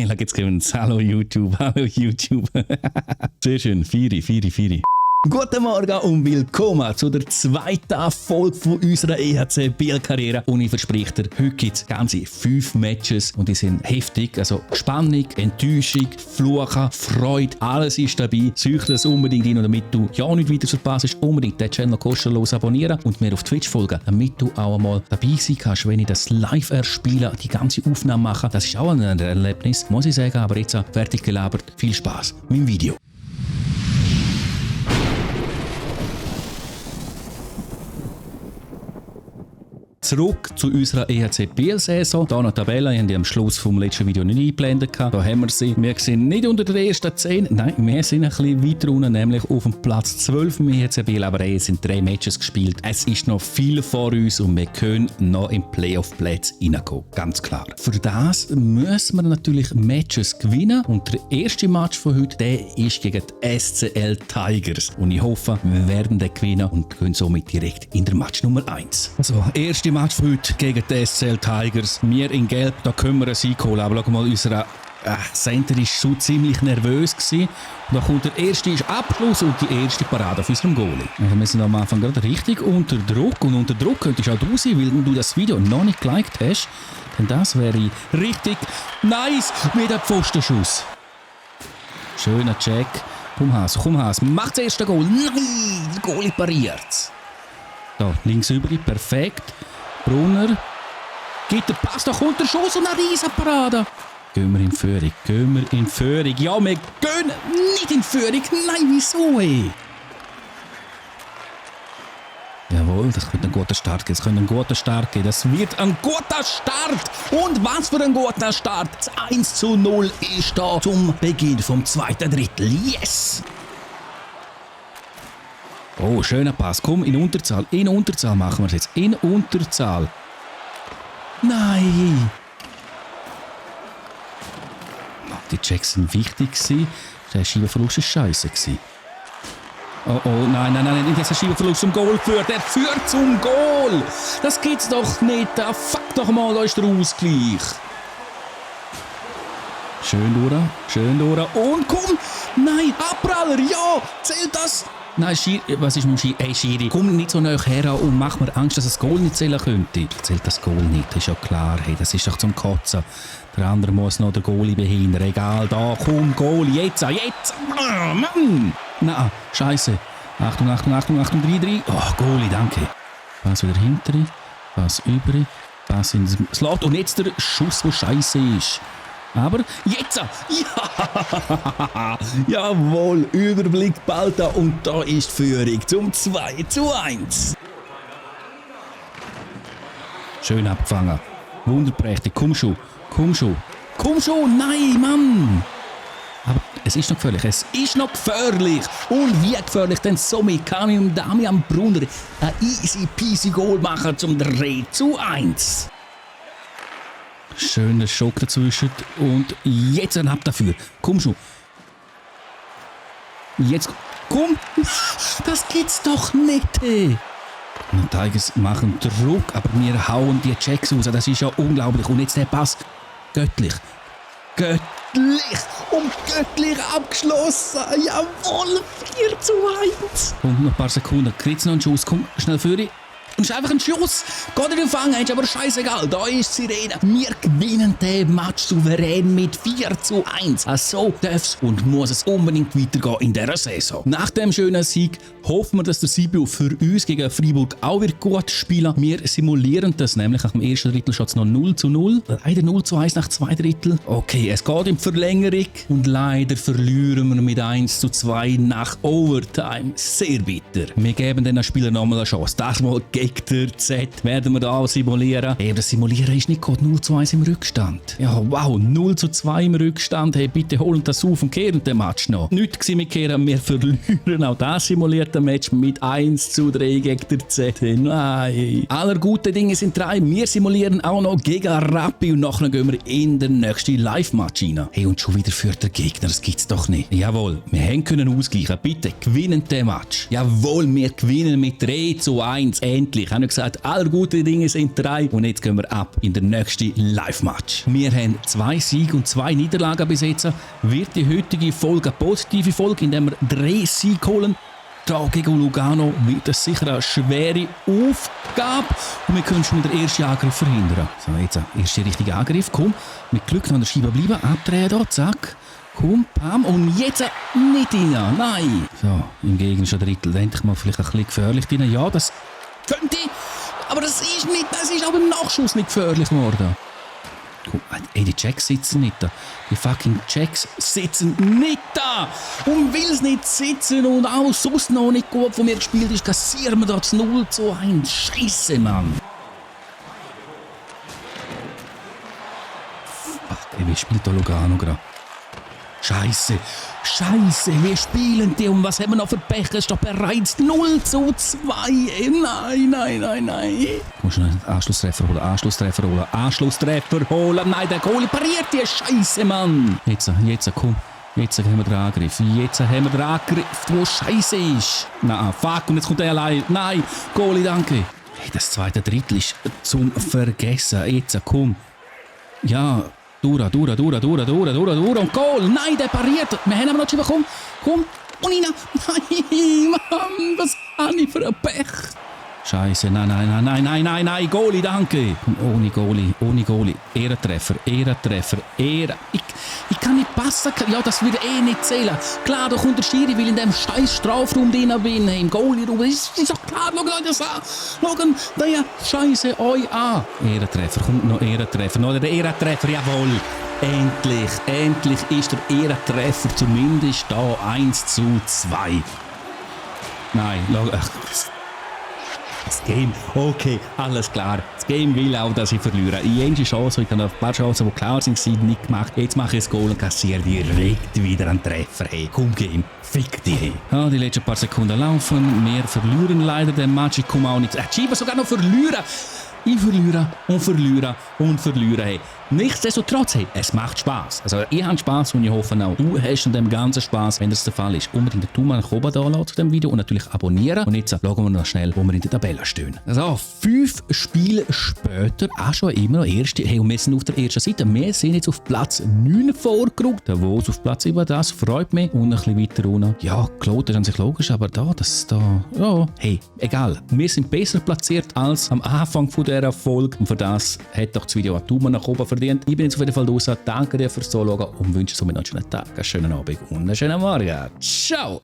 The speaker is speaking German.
Da gibt's Gewinns. Hallo YouTube, hallo YouTube. Sehr schön, Firi. Guten Morgen und willkommen zu der zweiten Folge von unserer EHC Biel-Karriere. Und ich verspreche dir, heute gibt es ganze 5 Matches und die sind heftig. Also Spannung, Enttäuschung, Fluchen, Freude, alles ist dabei. Such das unbedingt rein, damit du ja nicht weiter verpasst. Unbedingt den Channel kostenlos abonnieren und mir auf Twitch folgen, damit du auch einmal dabei sein kannst, wenn ich das live erspiele, die ganze Aufnahme mache. Das ist auch ein Erlebnis, muss ich sagen. Aber jetzt fertig gelabert. Viel Spaß mit dem Video. Zurück zu unserer EHC Biel-Saison. Hier noch die Tabelle, ich habe die am Schluss vom letzten Video nicht eingeblendet. Da haben wir sie. Wir sind nicht unter der ersten 10, nein, wir sind ein bisschen weiter unten, nämlich auf dem Platz 12 im EHC Biel, aber es sind 3 Matches gespielt. Es ist noch viel vor uns und wir können noch in Playoff-Plätze reinkommen, ganz klar. Für das müssen wir natürlich Matches gewinnen und der erste Match von heute, der ist gegen die SCL Tigers. Und ich hoffe, wir werden den gewinnen und gehen somit direkt in der Match Nummer 1. Also, erste Match für heute gegen die SCL Tigers. Wir in Gelb, da können wir einen Sieg holen. Aber schau mal, unser Center war schon ziemlich nervös gewesen. Und da kommt der erste Abschluss und die erste Parade auf unserem Goalie. Also wir sind am Anfang gerade richtig unter Druck. Und unter Druck könntest auch du sein, weil du das Video noch nicht geliked hast. Denn das wäre richtig nice mit dem Pfostenschuss. Schöner Check. Komm Haas, mach das erste Goal. Nein, der Goalie pariert. Da, links über, perfekt. Brunner. Gibt den Pass, da kommt der Schuss und eine Riesenparade. Gehen wir in Führung. Ja, wir gehen nicht in Führung. Nein, wieso, ey? Jawohl, das könnte ein guter Start geben. Das wird ein guter Start. Und was für ein guter Start. Das 1:0 ist da zum Beginn vom zweiten Drittel. Yes! Oh, schöner Pass. Komm, in Unterzahl. Machen wir es jetzt. In Unterzahl. Nein! Die Checks sind wichtig gewesen. Der Schiebeverlust war scheiße. Oh, nein. Nicht, dass der Schiebeverlust zum Goal führt. Er führt zum Goal! Das gibt's doch nicht. Fuck doch mal, da ist der Ausgleich. Schön durch. Und komm! Nein, Abpraller! Ja! Zählt das? Nein, was ist mit dem Schiri? Hey Schiri, komm nicht so nahe her und mach mir Angst, dass das Goal nicht zählen könnte. Zählt das Goal nicht, das ist ja klar. Hey, das ist doch zum Kotzen. Der andere muss noch den Goalie behindern. Egal, da, komm, Goalie, jetzt! Mann! Nein, scheiße. Achtung, 3-3. Oh, Goalie, danke. Pass wieder hinter, Pass über, Pass in den Slot. Und jetzt der Schuss, der scheiße ist. Aber jetzt! Ja! Jawohl, Überblick bald da und da ist die Führung zum 2:1. Schön abgefangen. Wunderprächtig. Komm schon! Nein, Mann! Aber es ist noch gefährlich. Und wie gefährlich, denn somit kann ich mit Damian Brunner ein easy peasy Goal machen zum 3:1. Schöner Schock dazwischen und jetzt ein Ab dafür. Komm schon. Jetzt, komm. Das gibt's doch nicht. Und die Tigers machen Druck, aber wir hauen die Checks raus. Das ist ja unglaublich. Und jetzt der Pass. Göttlich und göttlich abgeschlossen. Jawohl, 4:1. Und noch ein paar Sekunden. Kriegt's noch einen Schuss. Komm, schnell für dich. Und es ist einfach ein Schuss. Geht in den Fang, ist aber scheißegal. Da ist die Sirene. Wir gewinnen den Match souverän mit 4:1. So darf es und muss es unbedingt weitergehen in dieser Saison. Nach dem schönen Sieg hoffen wir, dass der Sibiu für uns gegen Freiburg auch wird gut spielen. Wir simulieren das, nämlich nach dem ersten Drittel steht es noch 0:0. Leider 0:1 nach 2 Drittel. Okay, es geht in die Verlängerung und leider verlieren wir mit 1:2 nach Overtime. Sehr bitter. Wir geben den Spielern nochmal eine Chance. Das mal gegen der Z werden wir da simulieren. Hey, das Simulieren ist nicht gut 0:1 im Rückstand. Ja, wow, 0:2 im Rückstand. Hey, bitte holen das auf und kehren den Match noch. Nicht gewesen mit kehren, wir verlieren auch das simulierte Match mit 1:3 gegen der Z. Hey, nein. Aller guten Dinge sind 3. Wir simulieren auch noch gegen Rappi und nachher gehen wir in den nächsten Live-Match rein. Hey, und schon wieder führt der Gegner, das gibt's doch nicht. Jawohl, wir haben können ausgleichen. Bitte gewinnen den Match. Jawohl, wir gewinnen mit 3:1. Endlich. Drittli. Ich habe ja gesagt, alle guten Dinge sind 3 und jetzt gehen wir ab in den nächsten Live-Match. Wir haben 2 Siege und 2 Niederlagen bis jetzt. Wird die heutige Folge eine positive Folge, indem wir 3 Siege holen? Da gegen Lugano wird es sicher eine schwere Aufgabe und wir können schon den ersten Angriff verhindern. So, jetzt der erste richtige Angriff. Komm, mit Glück noch an der Scheibe bleiben, abdrehen hier, zack. Komm, pam, und jetzt nicht rein, nein. So, im gegnerischen Drittel, endlich mal vielleicht ein bisschen gefährlich drin. Ja, das könnte, aber das ist auch beim Nachschuss nicht gefährlich geworden. Komm, ey, die Checks sitzen nicht da. Die fucking Checks sitzen nicht da. Und weil es nicht sitzen und auch sonst noch nicht gut von mir gespielt ist, kassieren wir da das 0:1. Scheisse, Mann. Fuck, ey, wie spielt da Lugano gerade? Scheisse, wir spielen die und was haben wir noch für Pech? Es ist doch bereits 0:2. Nein. Muss schon einen Anschlusstreffer holen. Nein, der Goalie pariert die Scheisse, Mann. Jetzt, komm. Jetzt haben wir den Angriff. Wo Scheisse ist. Na, fuck, und jetzt kommt er allein. Nein, Goalie, danke. Hey, das zweite Drittel ist zum Vergessen. Jetzt, komm. Ja. Dura und Goal! Nein, der pariert! Wir haben aber noch schon komm! Und rein! Nein, Mann, was habe ich für ein Pech? Scheiße, nein, Goalie, danke! Komm, ohne Goalie. Ehrentreffer. Ich kann nicht passen, ja, das würde nicht zählen. Klar, da kommt der Schiri, weil in dem scheiß Strafraum drin bin, im Goalie-Raum. Ist doch klar, schaut euch das an. Schaut der Scheiße euch an. Ehrentreffer, kommt noch Ehrentreffer. Noch der Ehrentreffer, jawohl. Endlich ist der Ehrentreffer zumindest da 1:2. Nein, das Game, okay, alles klar. Das Game will auch, dass ich verliere. Jede Chance, ich habe ein paar Chancen, die klar sind, nicht gemacht. Jetzt mache ich das Goal und kassiere direkt wieder einen Treffer. Hey, komm, Game, fick dich. Hey. Ja, die letzten paar Sekunden laufen. Wir verlieren leider den Match. Ich komme auch nicht. Schieber sogar noch verlieren. Ich verliere. Hey. Nichtsdestotrotz, hey, es macht Spass. Also, ich habe Spass und ich hoffe auch, du hast an dem ganzen Spass, wenn das der Fall ist. Unbedingt den Daumen nach oben da lassen zu dem Video und natürlich abonnieren. Und jetzt schauen wir noch schnell, wo wir in der Tabelle stehen. Also, 5 Spiele später, auch schon immer noch erste. Hey, und wir sind auf der ersten Seite. Wir sind jetzt auf Platz 9 vorgerückt. Der Woos auf Platz 7, das freut mich. Und ein bisschen weiter runter. Ja, Kloten ist an sich logisch, aber ja, hey, egal. Wir sind besser platziert als am Anfang von dieser Folge. Und für das hat doch das Video einen Daumen nach oben verdient. Ich bin jetzt auf jeden Fall raus. Danke dir fürs Zuschauen und wünsche somit noch einen schönen Tag, einen schönen Abend und einen schönen Morgen. Ciao!